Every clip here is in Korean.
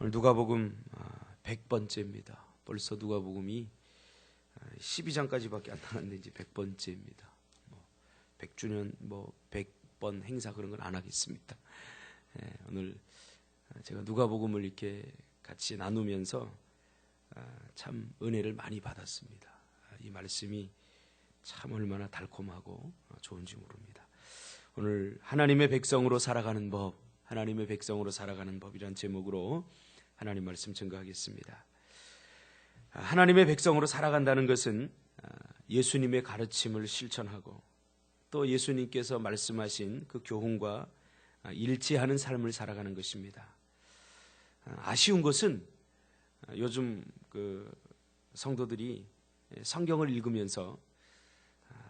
오늘 누가복음 100번째입니다. 벌써 누가복음이 12장까지밖에 안 나갔는데 이제 100번째입니다. 100주년 100번 행사 그런 건 안 하겠습니다. 오늘 제가 누가복음을 이렇게 같이 나누면서 참 은혜를 많이 받았습니다. 이 말씀이 참 얼마나 달콤하고 좋은지 모릅니다. 오늘 하나님의 백성으로 살아가는 법, 하나님의 백성으로 살아가는 법이란 제목으로 하나님 말씀 증거하겠습니다. 하나님의 백성으로 살아간다는 것은 예수님의 가르침을 실천하고 또 예수님께서 말씀하신 그 교훈과 일치하는 삶을 살아가는 것입니다. 아쉬운 것은 요즘 그 성도들이 성경을 읽으면서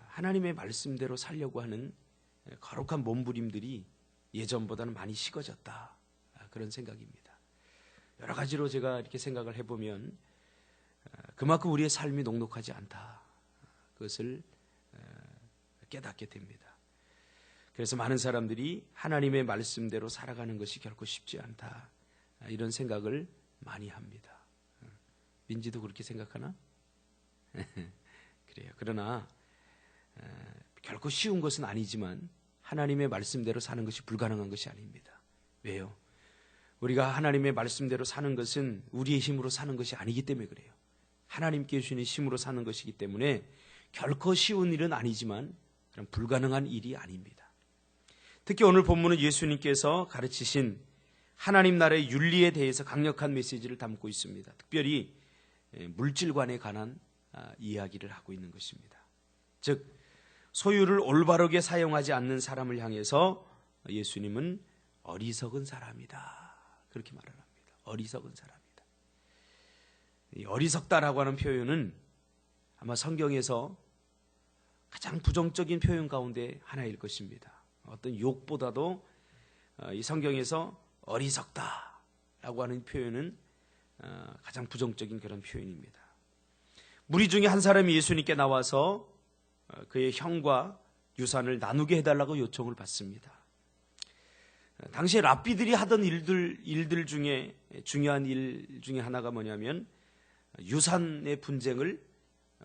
하나님의 말씀대로 살려고 하는 거룩한 몸부림들이 예전보다는 많이 식어졌다, 그런 생각입니다. 여러 가지로 제가 이렇게 생각을 해보면 그만큼 우리의 삶이 녹록하지 않다, 그것을 깨닫게 됩니다. 그래서 많은 사람들이 하나님의 말씀대로 살아가는 것이 결코 쉽지 않다, 이런 생각을 많이 합니다. 민지도 그렇게 생각하나? 그래요. 그러나 결코 쉬운 것은 아니지만 하나님의 말씀대로 사는 것이 불가능한 것이 아닙니다. 왜요? 우리가 하나님의 말씀대로 사는 것은 우리의 힘으로 사는 것이 아니기 때문에 그래요. 하나님께 주시는 힘으로 사는 것이기 때문에 결코 쉬운 일은 아니지만 그런 불가능한 일이 아닙니다. 특히 오늘 본문은 예수님께서 가르치신 하나님 나라의 윤리에 대해서 강력한 메시지를 담고 있습니다. 특별히 물질관에 관한 이야기를 하고 있는 것입니다. 즉 소유를 올바르게 사용하지 않는 사람을 향해서 예수님은 어리석은 사람이다, 그렇게 말을 합니다. 어리석은 사람이다. 이 어리석다라고 하는 표현은 아마 성경에서 가장 부정적인 표현 가운데 하나일 것입니다. 어떤 욕보다도 이 성경에서 어리석다라고 하는 표현은 가장 부정적인 그런 표현입니다. 무리 중에 한 사람이 예수님께 나와서 그의 형과 유산을 나누게 해달라고 요청을 받습니다. 당시에 랍비들이 하던 일들 중에 중요한 일 중에 하나가 뭐냐면 유산의 분쟁을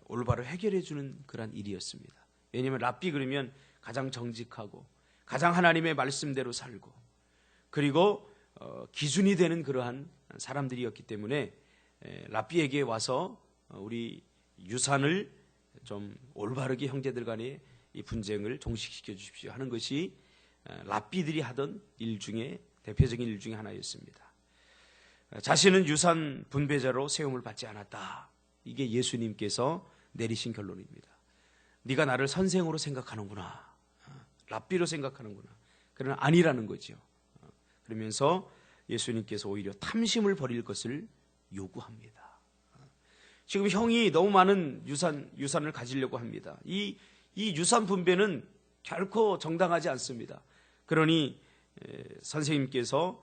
올바로 해결해 주는 그런 일이었습니다. 왜냐하면 랍비 그러면 가장 정직하고 가장 하나님의 말씀대로 살고 그리고 기준이 되는 그러한 사람들이었기 때문에 랍비에게 와서 우리 유산을 좀 올바르게 형제들 간의 이 분쟁을 종식시켜 주십시오 하는 것이 랍비들이 하던 일 중에 대표적인 일 중에 하나였습니다. 자신은 유산 분배자로 세움을 받지 않았다, 이게 예수님께서 내리신 결론입니다. 네가 나를 선생으로 생각하는구나, 랍비로 생각하는구나, 그러나 아니라는 거죠. 그러면서 예수님께서 오히려 탐심을 버릴 것을 요구합니다. 지금 형이 너무 많은 유산을 가지려고 합니다. 이 유산 분배는 결코 정당하지 않습니다. 그러니 선생님께서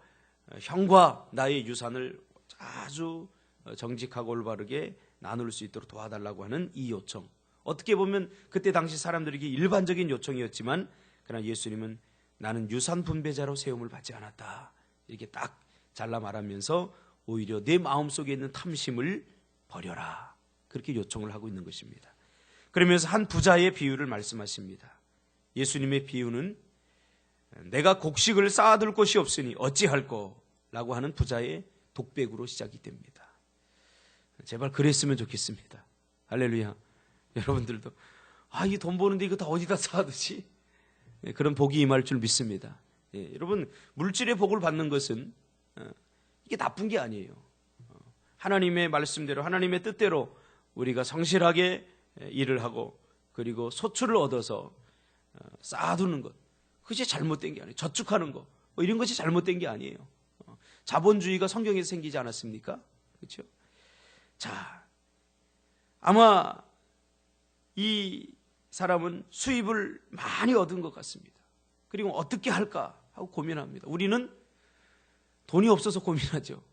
형과 나의 유산을 아주 정직하고 올바르게 나눌 수 있도록 도와달라고 하는 이 요청, 어떻게 보면 그때 당시 사람들에게 일반적인 요청이었지만 그러나 예수님은 나는 유산 분배자로 세움을 받지 않았다, 이렇게 딱 잘라 말하면서 오히려 내 마음속에 있는 탐심을 버려라, 그렇게 요청을 하고 있는 것입니다. 그러면서 한 부자의 비유를 말씀하십니다. 예수님의 비유는 내가 곡식을 쌓아둘 곳이 없으니 어찌할꼬라고 하는 부자의 독백으로 시작이 됩니다. 제발 그랬으면 좋겠습니다. 할렐루야. 여러분들도 이 돈 버는데 이거 다 어디다 쌓아두지? 그런 복이 임할 줄 믿습니다. 여러분, 물질의 복을 받는 것은 이게 나쁜 게 아니에요. 하나님의 말씀대로 하나님의 뜻대로 우리가 성실하게 일을 하고 그리고 소출을 얻어서 쌓아두는 것, 그것이 잘못된 게 아니에요. 저축하는 것, 이런 것이 잘못된 게 아니에요. 자본주의가 성경에서 생기지 않았습니까? 그렇죠? 자, 아마 이 사람은 수입을 많이 얻은 것 같습니다. 그리고 어떻게 할까 하고 고민합니다. 우리는 돈이 없어서 고민하죠.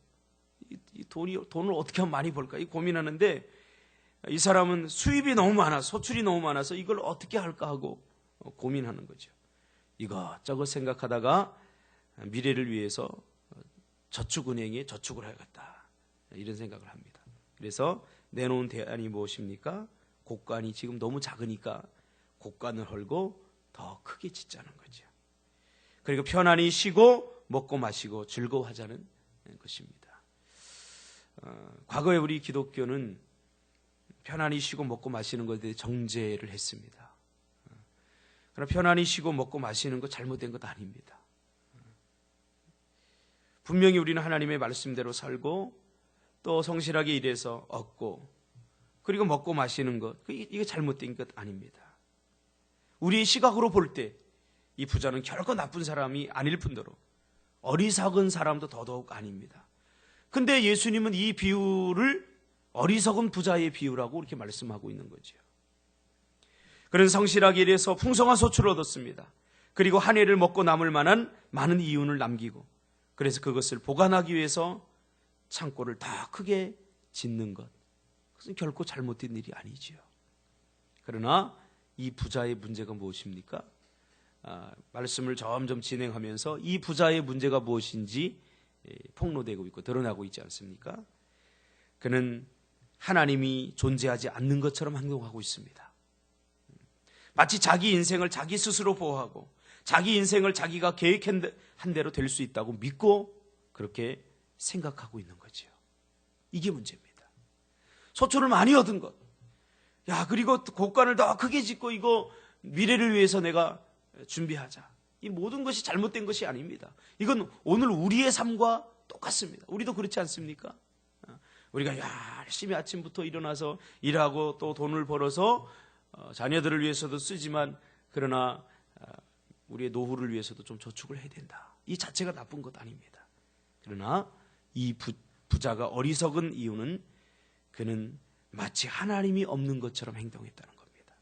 돈을 어떻게 하면 많이 벌까 이 고민하는데, 이 사람은 수입이 너무 많아, 소출이 너무 많아서 이걸 어떻게 할까 하고 고민하는 거죠. 이것저것 생각하다가 미래를 위해서 저축은행에 저축을 해야겠다, 이런 생각을 합니다. 그래서 내놓은 대안이 무엇입니까? 곡간이 지금 너무 작으니까 곡간을 헐고 더 크게 짓자는 거죠. 그리고 편안히 쉬고 먹고 마시고 즐거워하자는 것입니다. 과거에 우리 기독교는 편안히 쉬고 먹고 마시는 것에 대해 정죄를 했습니다. 그러나 편안히 쉬고 먹고 마시는 것 잘못된 것 아닙니다. 분명히 우리는 하나님의 말씀대로 살고 또 성실하게 일해서 얻고 그리고 먹고 마시는 것, 이게 잘못된 것 아닙니다. 우리의 시각으로 볼 때 이 부자는 결코 나쁜 사람이 아닐 뿐더러 어리석은 사람도 더더욱 아닙니다. 근데 예수님은 이 비유를 어리석은 부자의 비유라고 이렇게 말씀하고 있는 거죠. 그는 성실하게 일해서 풍성한 소출을 얻었습니다. 그리고 한 해를 먹고 남을 만한 많은 이윤을 남기고, 그래서 그것을 보관하기 위해서 창고를 더 크게 짓는 것, 그것은 결코 잘못된 일이 아니지요. 그러나 이 부자의 문제가 무엇입니까? 말씀을 점점 진행하면서 이 부자의 문제가 무엇인지 폭로되고 있고 드러나고 있지 않습니까? 그는 하나님이 존재하지 않는 것처럼 행동하고 있습니다. 마치 자기 인생을 자기 스스로 보호하고 자기 인생을 자기가 계획한 대로 될 수 있다고 믿고 그렇게 생각하고 있는 거죠. 이게 문제입니다. 소출을 많이 얻은 것, 그리고 곡간을 더 크게 짓고 이거 미래를 위해서 내가 준비하자, 이 모든 것이 잘못된 것이 아닙니다. 이건 오늘 우리의 삶과 똑같습니다. 우리도 그렇지 않습니까? 우리가 열심히 아침부터 일어나서 일하고 또 돈을 벌어서 자녀들을 위해서도 쓰지만, 그러나 우리의 노후를 위해서도 좀 저축을 해야 된다, 이 자체가 나쁜 것 아닙니다. 그러나 이 부자가 어리석은 이유는 그는 마치 하나님이 없는 것처럼 행동했다는 겁니다.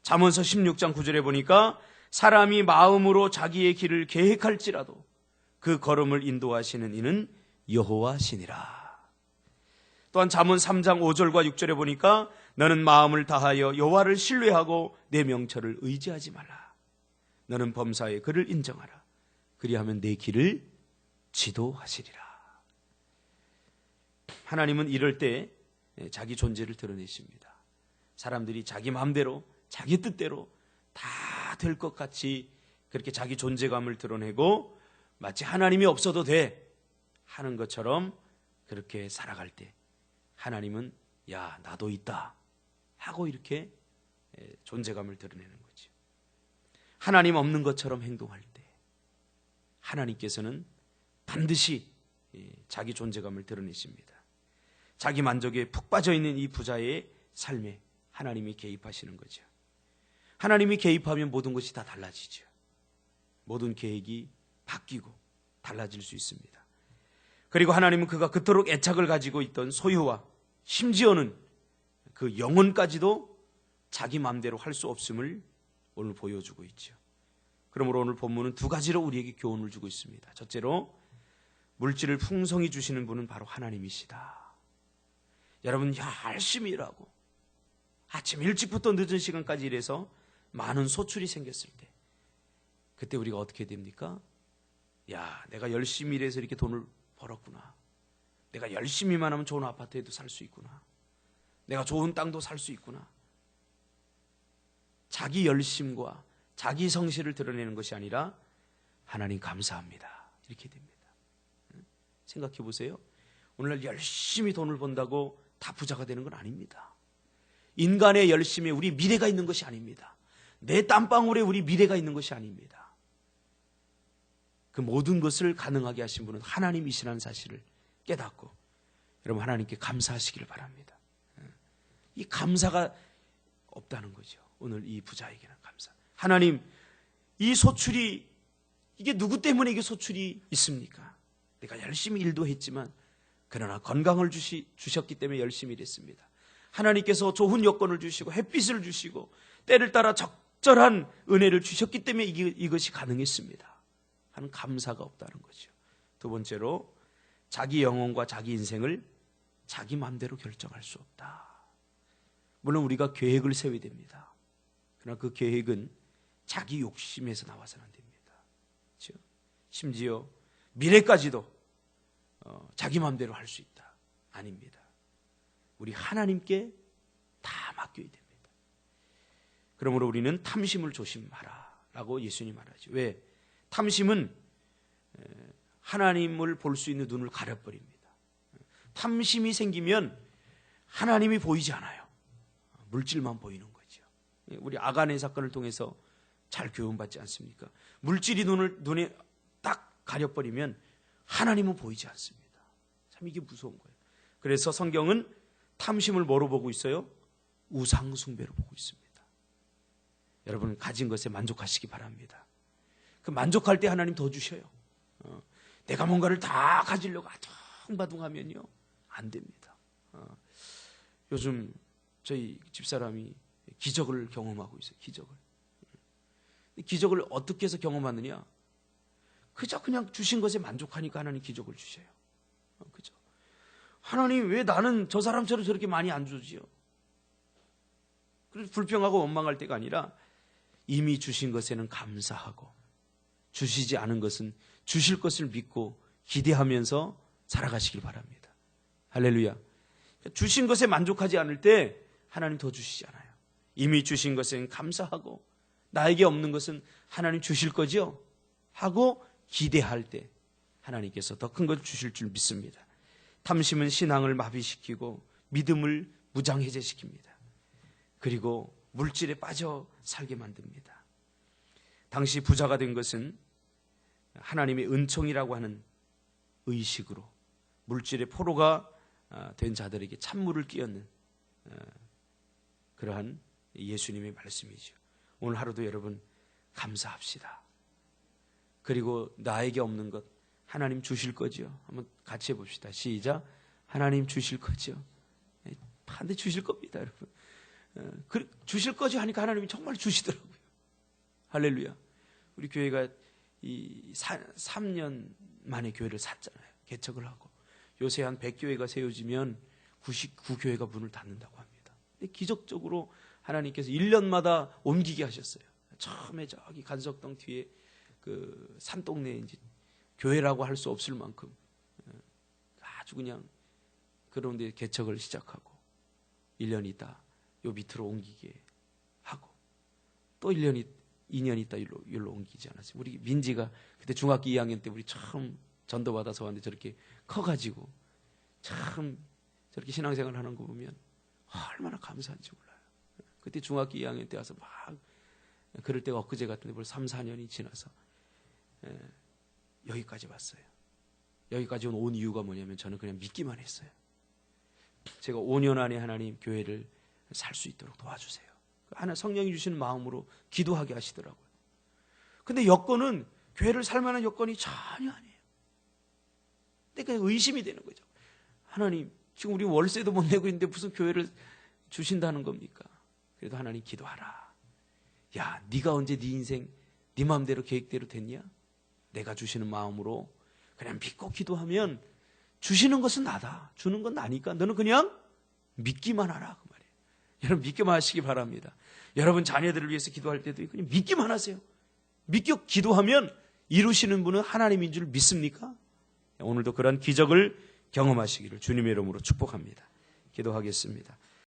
잠언서 16장 9절에 보니까 사람이 마음으로 자기의 길을 계획할지라도 그 걸음을 인도하시는 이는 여호와시니라. 또한 잠언 3장 5절과 6절에 보니까 너는 마음을 다하여 여호와를 신뢰하고 내 명철을 의지하지 말라. 너는 범사에 그를 인정하라. 그리하면 내 길을 지도하시리라. 하나님은 이럴 때 자기 존재를 드러내십니다. 사람들이 자기 마음대로 자기 뜻대로 다 될 것 같이 그렇게 자기 존재감을 드러내고 마치 하나님이 없어도 돼 하는 것처럼 그렇게 살아갈 때 하나님은 나도 있다 하고 이렇게 존재감을 드러내는 거죠. 하나님 없는 것처럼 행동할 때 하나님께서는 반드시 자기 존재감을 드러내십니다. 자기 만족에 푹 빠져 있는 이 부자의 삶에 하나님이 개입하시는 거죠. 하나님이 개입하면 모든 것이 다 달라지죠. 모든 계획이 바뀌고 달라질 수 있습니다. 그리고 하나님은 그가 그토록 애착을 가지고 있던 소유와 심지어는 그 영혼까지도 자기 마음대로 할 수 없음을 오늘 보여주고 있죠. 그러므로 오늘 본문은 두 가지로 우리에게 교훈을 주고 있습니다. 첫째로, 물질을 풍성히 주시는 분은 바로 하나님이시다. 여러분, 열심히 일하고 아침 일찍부터 늦은 시간까지 일해서 많은 소출이 생겼을 때, 그때 우리가 어떻게 됩니까? 내가 열심히 일해서 이렇게 돈을 벌었구나. 내가 열심히만 하면 좋은 아파트에도 살 수 있구나. 내가 좋은 땅도 살 수 있구나. 자기 열심과 자기 성실을 드러내는 것이 아니라 하나님 감사합니다, 이렇게 됩니다. 생각해 보세요. 오늘날 열심히 돈을 번다고 다 부자가 되는 건 아닙니다. 인간의 열심에 우리 미래가 있는 것이 아닙니다. 내 땀방울에 우리 미래가 있는 것이 아닙니다. 그 모든 것을 가능하게 하신 분은 하나님이시라는 사실을 깨닫고 여러분 하나님께 감사하시기를 바랍니다. 이 감사가 없다는 거죠. 오늘 이 부자에게는 감사. 하나님, 이 소출이 이게 누구 때문에 이게 소출이 있습니까? 내가 열심히 일도 했지만 그러나 건강을 주셨기 때문에 열심히 일했습니다. 하나님께서 좋은 여건을 주시고 햇빛을 주시고 때를 따라 적절한 은혜를 주셨기 때문에 이것이 가능했습니다 하는 감사가 없다는 거죠. 두 번째로, 자기 영혼과 자기 인생을 자기 마음대로 결정할 수 없다. 물론 우리가 계획을 세워야 됩니다. 그러나 그 계획은 자기 욕심에서 나와서는 안 됩니다. 그렇죠? 심지어 미래까지도 자기 마음대로 할 수 있다. 아닙니다. 우리 하나님께 다 맡겨야 됩니다. 그러므로 우리는 탐심을 조심하라 라고 예수님이 말하죠. 왜? 탐심은 하나님을 볼 수 있는 눈을 가려버립니다. 탐심이 생기면 하나님이 보이지 않아요. 물질만 보이는 거죠. 우리 아간의 사건을 통해서 잘 교훈받지 않습니까? 물질이 눈에 딱 가려버리면 하나님은 보이지 않습니다. 참 이게 무서운 거예요. 그래서 성경은 탐심을 뭐로 보고 있어요? 우상 숭배로 보고 있습니다. 여러분 가진 것에 만족하시기 바랍니다. 그 만족할 때 하나님 더 주셔요. 내가 뭔가를 다 가지려고 아둥바둥하면요 안 됩니다. 요즘 저희 집사람이 기적을 경험하고 있어요. 기적을 어떻게 해서 경험하느냐? 그저 그냥 주신 것에 만족하니까 하나님 기적을 주셔요. 그죠? 하나님 왜 나는 저 사람처럼 저렇게 많이 안 주지요? 그래서 불평하고 원망할 때가 아니라 이미 주신 것에는 감사하고 주시지 않은 것은 주실 것을 믿고 기대하면서 살아가시길 바랍니다. 할렐루야. 주신 것에 만족하지 않을 때 하나님 더 주시잖아요. 이미 주신 것에는 감사하고 나에게 없는 것은 하나님 주실 거죠? 하고 기대할 때 하나님께서 더 큰 것 주실 줄 믿습니다. 탐심은 신앙을 마비시키고 믿음을 무장해제시킵니다. 그리고 물질에 빠져 살게 만듭니다. 당시 부자가 된 것은 하나님의 은총이라고 하는 의식으로 물질의 포로가 된 자들에게 찬물을 끼얹는 그러한 예수님의 말씀이죠. 오늘 하루도 여러분 감사합시다. 그리고 나에게 없는 것 하나님 주실 거죠. 한번 같이 해봅시다. 시작. 하나님 주실 거죠. 반드시 주실 겁니다, 여러분. 주실 거죠 하니까 하나님이 정말 주시더라고요. 할렐루야. 우리 교회가 이 3년 만에 교회를 샀잖아요. 개척을 하고. 요새 한 100교회가 세워지면 99교회가 문을 닫는다고 합니다. 근데 기적적으로 하나님께서 1년마다 옮기게 하셨어요. 처음에 저기 간석동 뒤에 그 산동네에 이제 교회라고 할 수 없을 만큼 아주 그냥 그런 데 개척을 시작하고 1년 있다 요 밑으로 옮기게 하고 또 2년 있다 일로 옮기지 않았어요. 우리 민지가 그때 중학교 2학년 때 우리 처음 전도받아서 왔는데 저렇게 커가지고 참 저렇게 신앙생활 하는 거 보면 얼마나 감사한지 몰라요. 그때 중학교 2학년 때 와서 막 그럴 때가 엊그제 같은데 벌써 3, 4년이 지나서 여기까지 왔어요. 여기까지 온 이유가 뭐냐면 저는 그냥 믿기만 했어요. 제가 5년 안에 하나님 교회를 살 수 있도록 도와주세요. 하나 성령이 주시는 마음으로 기도하게 하시더라고요. 근데 여건은 교회를 살 만한 여건이 전혀 아니에요. 근데 의심이 되는 거죠. 하나님 지금 우리 월세도 못 내고 있는데 무슨 교회를 주신다는 겁니까? 그래도 하나님 기도하라. 야, 네가 언제 네 인생 네 마음대로 계획대로 됐냐? 내가 주시는 마음으로 그냥 믿고 기도하면 주시는 것은 나다. 주는 건 나니까 너는 그냥 믿기만 하라. 그 말이에요. 여러분 믿기만 하시기 바랍니다. 여러분 자녀들을 위해서 기도할 때도 그냥 믿기만 하세요. 믿고 기도하면 이루시는 분은 하나님인 줄 믿습니까? 오늘도 그런 기적을 경험하시기를 주님의 이름으로 축복합니다. 기도하겠습니다.